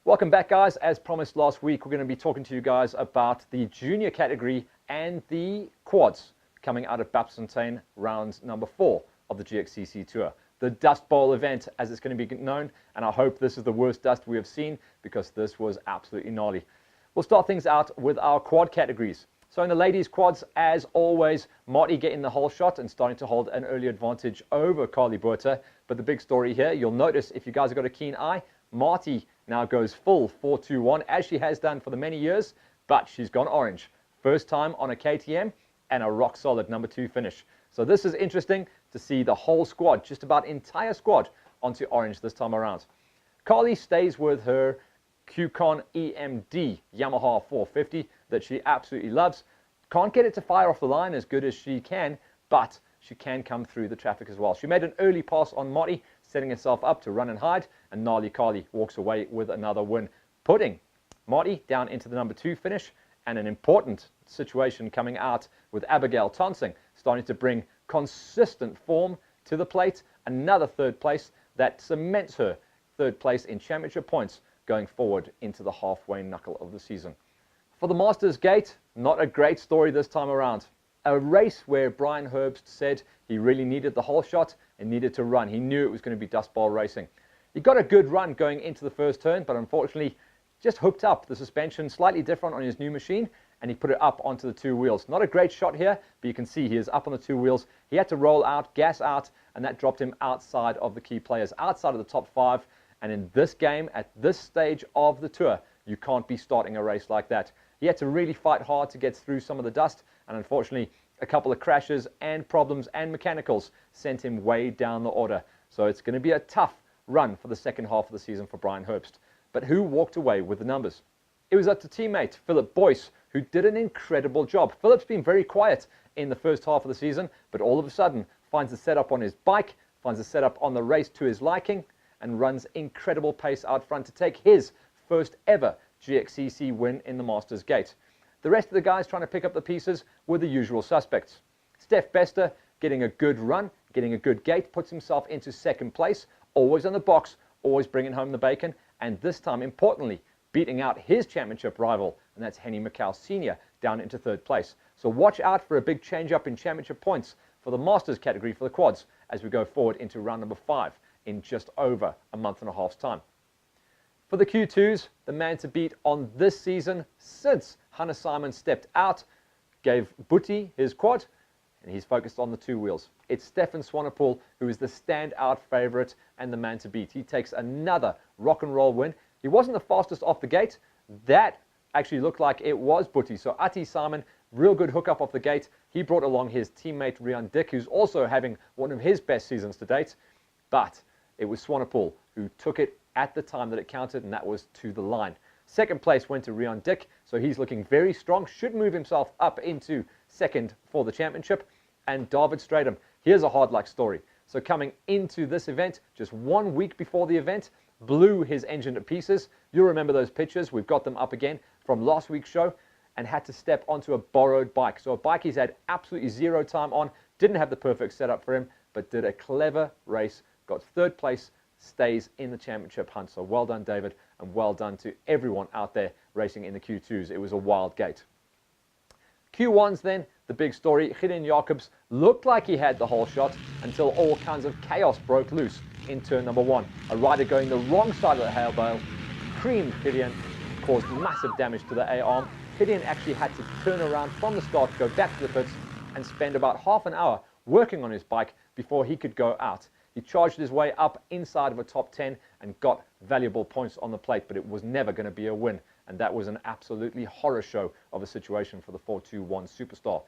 Welcome back, guys. As promised last week, we're going to be talking to you guys about the junior category and the quads coming out of Bapsfontein, round number 4 of the GXCC Tour. The Dust Bowl event, as it's going to be known, and I hope this is the worst dust we have seen because this was absolutely gnarly. We'll start things out with our quad categories. So in the ladies' quads, as always, Marty getting the whole shot and starting to hold an early advantage over Carly Buerta. But the big story here, you'll notice if you guys have got a keen eye, Marty now goes full 4-2-1, as she has done for the many years, but she's gone orange. First time on a KTM and a rock-solid number 2 finish. So this is interesting to see the whole squad, just about entire squad, onto orange this time around. Carly stays with her Q-Con EMD Yamaha 450 that she absolutely loves. Can't get it to fire off the line as good as she can, but she can come through the traffic as well. She made an early pass on Marty, setting herself up to run and hide, and Gnarly Carly walks away with another win, putting Marty down into the number 2 finish, and an important situation coming out with Abigail Tonsing starting to bring consistent form to the plate. Another third place that cements her third place in championship points going forward into the halfway knuckle of the season. For the Masters Gate, not a great story this time around. A race where Brian Herbst said he really needed the whole shot and needed to run. He knew it was going to be dust bowl racing. He got a good run going into the first turn, but unfortunately just hooked up the suspension slightly different on his new machine, and he put it up onto the 2 wheels. Not a great shot here, but you can see he is up on the 2 wheels. He had to roll out, gas out, and that dropped him outside of the key players, outside of the top 5. And in this game, at this stage of the tour, you can't be starting a race like that. He had to really fight hard to get through some of the dust, and unfortunately, a couple of crashes and problems and mechanicals sent him way down the order. So it's going to be a tough run for the second half of the season for Brian Herbst. But who walked away with the numbers? It was up to teammate Philip Boyce, who did an incredible job. Philip's been very quiet in the first half of the season, but all of a sudden finds a setup on his bike, finds a setup on the race to his liking, and runs incredible pace out front to take his first ever GXCC win in the Masters Gate. The rest of the guys trying to pick up the pieces were the usual suspects. Steph Bester getting a good run, getting a good gate, puts himself into second place, always on the box, always bringing home the bacon, and this time, importantly, beating out his championship rival, and that's Henny Mackay Sr. down into third place. So watch out for a big change up in championship points for the Masters category for the quads as we go forward into round number 5 in just over a month and a half's time. For the Q2s, the man to beat on this season since Hannah Simon stepped out, gave Boetie his quad, and he's focused on the 2 wheels. It's Stefan Swanepoel who is the standout favorite and the man to beat. He takes another rock and roll win. He wasn't the fastest off the gate. That actually looked like it was Boetie. So Ati Simon, real good hookup off the gate. He brought along his teammate Rian Dick, who's also having one of his best seasons to date. But it was Swanepoel who took it at the time that it counted, and that was to the line. Second place went to Rian Dick, so he's looking very strong, should move himself up into second for the championship. And David Stratum, here's a hard luck story. So coming into this event, just 1 week before the event, blew his engine to pieces. You'll remember those pictures, we've got them up again from last week's show, and had to step onto a borrowed bike. So a bike he's had absolutely zero time on, didn't have the perfect setup for him, but did a clever race, got third place, stays in the championship hunt. So well done, David, and well done to everyone out there racing in the Q2s. It was a wild gate. Q1s then, the big story. Gideon Jacobs looked like he had the whole shot until all kinds of chaos broke loose in turn number 1. A rider going the wrong side of the hail bale creamed Gideon, caused massive damage to the A-arm. Gideon actually had to turn around from the start, go back to the pits, and spend about half an hour working on his bike before he could go out. He charged his way up inside of a top 10 and got valuable points on the plate, but it was never going to be a win. And that was an absolutely horror show of a situation for the 421 superstar.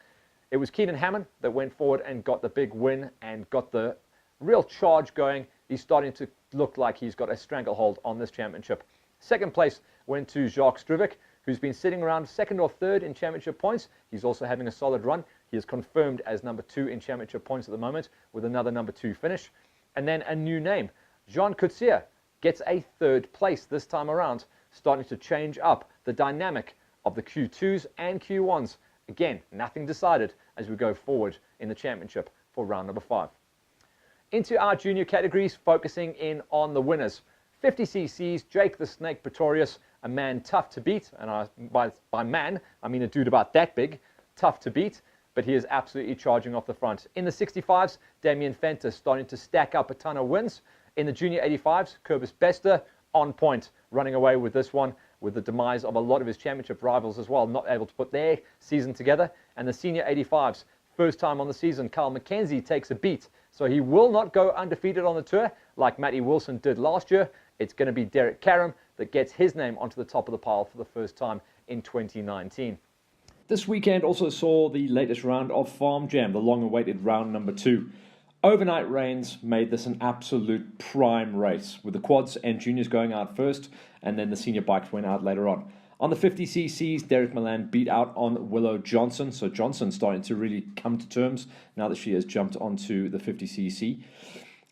It was Keenan Hammond that went forward and got the big win and got the real charge going. He's starting to look like he's got a stranglehold on this championship. Second place went to Jacques Struwik, who's been sitting around second or third in championship points. He's also having a solid run. He is confirmed as number 2 in championship points at the moment with another number 2 finish. And then a new name, Jean Coetzee, gets a third place this time around, starting to change up the dynamic of the Q2s and Q1s. Again, nothing decided as we go forward in the championship for round number 5. Into our junior categories, focusing in on the winners. 50cc's, Jake the Snake Pretorius, a man tough to beat, and by man, I mean a dude about that big, tough to beat, but he is absolutely charging off the front. In the 65s, Damien Fenter starting to stack up a ton of wins. In the junior 85s, Cobus Bester on point, running away with this one, with the demise of a lot of his championship rivals as well, not able to put their season together. And the senior 85s, first time on the season, Kyle McKenzie takes a beat. So he will not go undefeated on the tour like Matty Wilson did last year. It's going to be Derek Karam that gets his name onto the top of the pile for the first time in 2019. This weekend also saw the latest round of Farm Jam, the long-awaited round number 2. Overnight rains made this an absolute prime race, with the quads and juniors going out first, and then the senior bikes went out later on. On the 50cc's, Derek Milan beat out on Willow Johnson, so Johnson starting to really come to terms now that she has jumped onto the 50cc.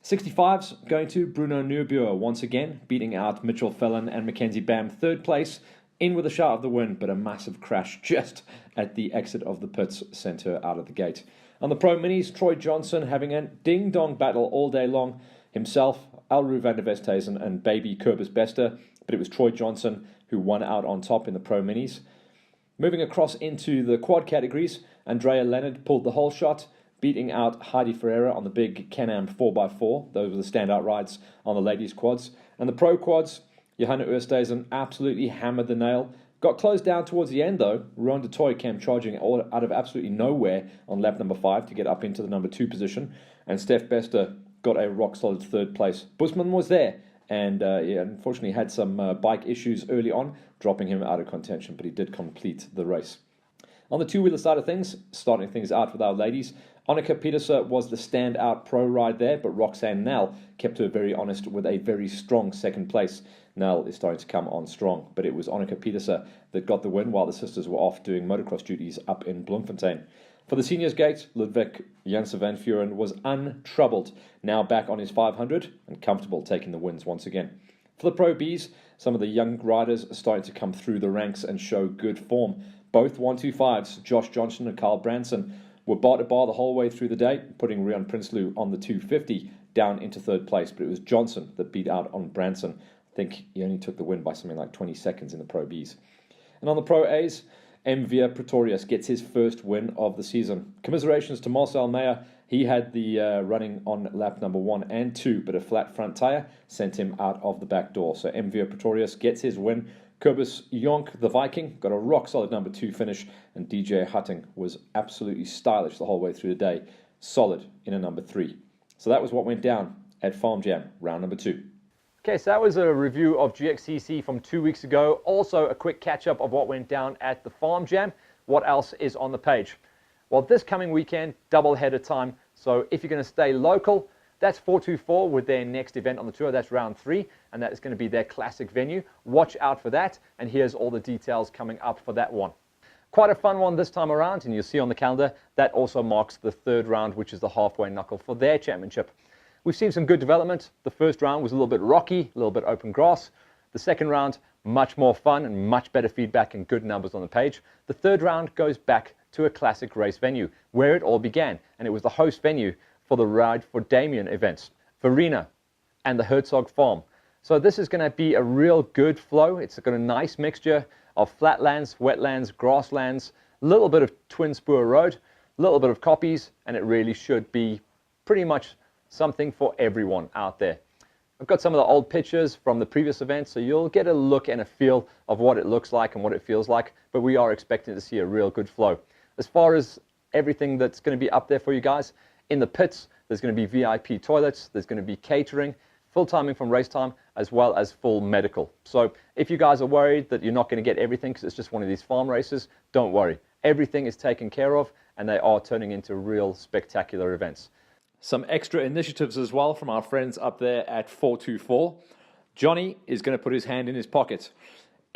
65s going to Bruno Neubuhr once again, beating out Mitchell Fellon and Mackenzie Bam, third place, in with a shout of the win, but a massive crash just at the exit of the pits sent her out of the gate. On the Pro Minis, Troy Johnson having a ding-dong battle all day long. Himself, Alru van der Westhuizen and baby Cobus Bester, but it was Troy Johnson who won out on top in the Pro Minis. Moving across into the quad categories, Andrea Leonard pulled the whole shot, beating out Heidi Ferreira on the big Can-Am 4x4. Those were the standout rides on the ladies' quads. And the Pro quads, Johanna Oosthuizen absolutely hammered the nail. Got closed down towards the end though. Rowan de Toy came charging out of absolutely nowhere on lap number 5 to get up into the number 2 position. And Steph Bester got a rock-solid third place. Busman was there and unfortunately had some bike issues early on, dropping him out of contention, but he did complete the race. On the two-wheeler side of things, starting things out with our ladies, Annika Pieterse was the standout pro ride there, but Roxanne Nell kept her very honest with a very strong second place. Nell is starting to come on strong, but it was Annika Pieterse that got the win while the sisters were off doing motocross duties up in Bloemfontein. For the seniors gate, Ludwig Janssen van Vuren was untroubled, now back on his 500 and comfortable taking the wins once again. For the Pro Bs, some of the young riders are starting to come through the ranks and show good form. Both 125s, Josh Johnson and Carl Branson, were bar to bar the whole way through the day, putting Rian Prinsloo on the 250 down into third place, but it was Johnson that beat out on Branson. I think he only took the win by something like 20 seconds in the Pro Bs. And on the Pro As, Mvia Pretorius gets his first win of the season. Commiserations to Marcel Meyer. He had the running on lap number 1 and 2, but a flat front tyre sent him out of the back door. So Mvia Pretorius gets his win. Cobus Jonk, the Viking, got a rock-solid number 2 finish, and DJ Hutting was absolutely stylish the whole way through the day, solid in a number 3. So that was what went down at Farm Jam, round number 2. Okay, so that was a review of GXCC from 2 weeks ago. Also, a quick catch-up of what went down at the Farm Jam. What else is on the page? Well, this coming weekend, double-header time. So if you're going to stay local, that's 424 with their next event on the tour. That's round 3, and that is going to be their classic venue. Watch out for that, and here's all the details coming up for that one. Quite a fun one this time around, and you'll see on the calendar, that also marks the third round, which is the halfway knuckle for their championship. We've seen some good development. The first round was a little bit rocky, a little bit open grass. The second round, much more fun and much better feedback and good numbers on the page. The third round goes back to a classic race venue, where it all began, and it was the host venue for the Ride for Damien events, Verena and the Herzog Farm. So this is going to be a real good flow. It's got a nice mixture of flatlands, wetlands, grasslands, a little bit of twin spur road, a little bit of copies, and it really should be pretty much something for everyone out there. I've got some of the old pictures from the previous events, so you'll get a look and a feel of what it looks like and what it feels like, but we are expecting to see a real good flow. As far as everything that's going to be up there for you guys, in the pits, there's going to be VIP toilets, there's going to be catering, full timing from race time, as well as full medical. So if you guys are worried that you're not going to get everything because it's just one of these farm races, don't worry. Everything is taken care of, and they are turning into real spectacular events. Some extra initiatives as well from our friends up there at 424. Johnny is going to put his hand in his pocket.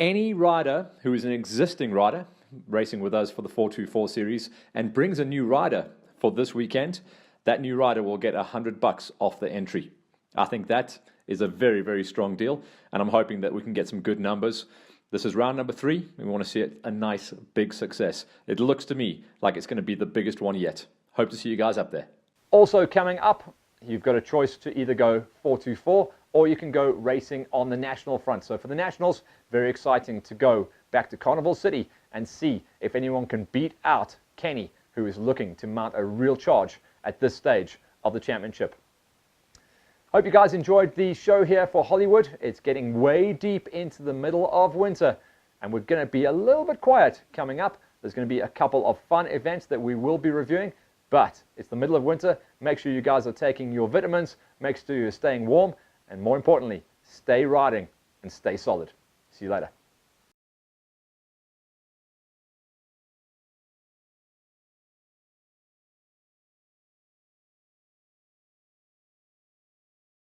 Any rider who is an existing rider racing with us for the 424 series and brings a new rider for this weekend, that new rider will get $100 off the entry. I think that is a very, very strong deal, and I'm hoping that we can get some good numbers. This is round number 3, and we want to see it a nice, big success. It looks to me like it's going to be the biggest one yet. Hope to see you guys up there. Also coming up, you've got a choice to either go 424 or you can go racing on the national front. So for the nationals, very exciting to go back to Carnival City and see if anyone can beat out Kenny, who is looking to mount a real charge at this stage of the championship. Hope you guys enjoyed the show here for Hollywood. It's getting way deep into the middle of winter, and we're going to be a little bit quiet coming up. There's going to be a couple of fun events that we will be reviewing, but it's the middle of winter. Make sure you guys are taking your vitamins, make sure you're staying warm, and more importantly, stay riding and stay solid. See you later.